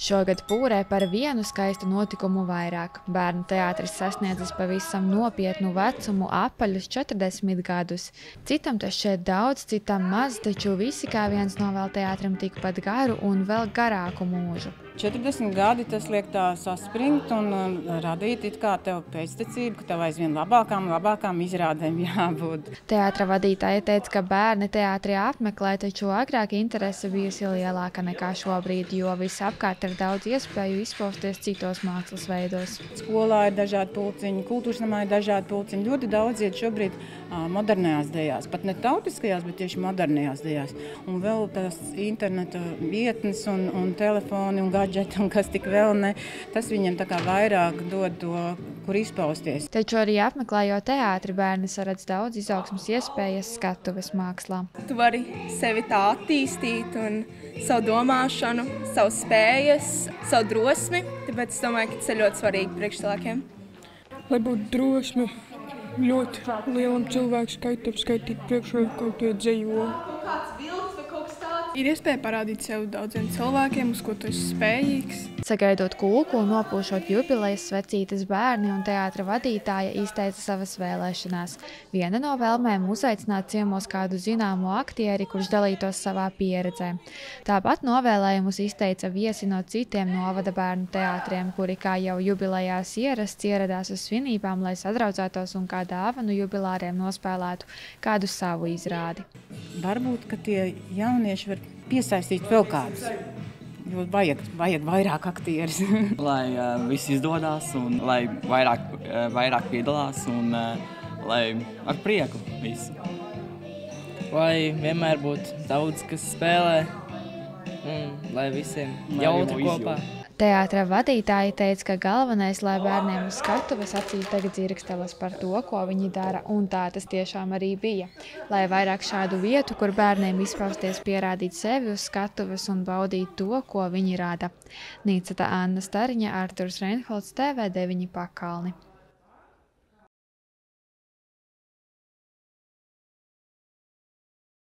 Šogad Pūrē par vienu skaistu notikumu vairāk. Bērnu teātris sasniedzis pavisam nopietnu vecumu, apaļus 40 gadus. Citam tas šķiet daudz, citam maz, taču visi kā viens novēl teātrim tikpat garu un vēl garāku mūžu. 40 gadi tas liek tā saspringt un radīt it kā tev pēctecību, ka tev aizvien labākām izrādēm jābūt. Teātra vadītāja teica, ka bērni teātri apmeklē, taču agrāk interese bijusi lielāka nekā šobrīd, jo visapkārt ir daudz iespēju izpausties citos mākslas veidos. Skolā ir dažādi pulciņi, kultūras namā ir dažādi pulciņi. Ļoti daudz iet šobrīd modernajās dejās, pat ne tautiskajās, bet tieši modernajās dejās. Un vēl tās interneta vietnes un telefoni un gadžeti un kas tik vēl ne, tas viņiem tā kā vairāk dod to, kur izpausties. Taču arī apmeklējot teātri, bērni saredz daudz izaugsmes iespējas skatuves mākslā. Tu vari sevi tā attīstīt un savu domāšanu, savu spējas, savu drosmi, tāpēc es domāju, ka tas ir ļoti svarīgi priekšcilvēkiem. Lai būtu drosme ļoti lielam cilvēku skaitam skaitīt priekšā kaut ko dzejoli. Ir iespēja parādīt sev daudziem cilvēkiem, uz ko tu esi spējīgs. Sagaidot kūku un nopūšot jubilejas svecītes, bērni un teātra vadītāja izteica savas vēlēšanās. Viena no vēlmēm uzaicināt ciemos kādu zināmo aktieri, kurš dalītos savā pieredzē. Tāpat novēlējumus izteica viesi no citiem novada bērnu teātriem, kuri, kā jau jubilejās ierasts, ieradās uz svinībām, lai sadraudzētos un kā dāvanu jubilāriem nospēlētu kādu savu izrādi. Varbūt, ka tie jaunieši var piesaistīt vēl kādus. Jo vajag vairāk aktieris. Lai viss izdodas un lai vairāk piedalās un lai ar prieku visu. Lai vienmēr būtu daudz, kas spēlē un lai visiem jautri kopā. Teātra vadītāji teica, ka galvenais, lai bērniem uz skatuves acīs deg dzirksteles par to, ko viņi dara, un tā tas tiešām arī bija. Lai vairāk šādu vietu, kur bērniem izpausties, pierādīt sevi uz skatuves un baudīt to, ko viņi rada. Nīcata Anna Stariņa, Arturs Reinholds, TV9 Pakalni.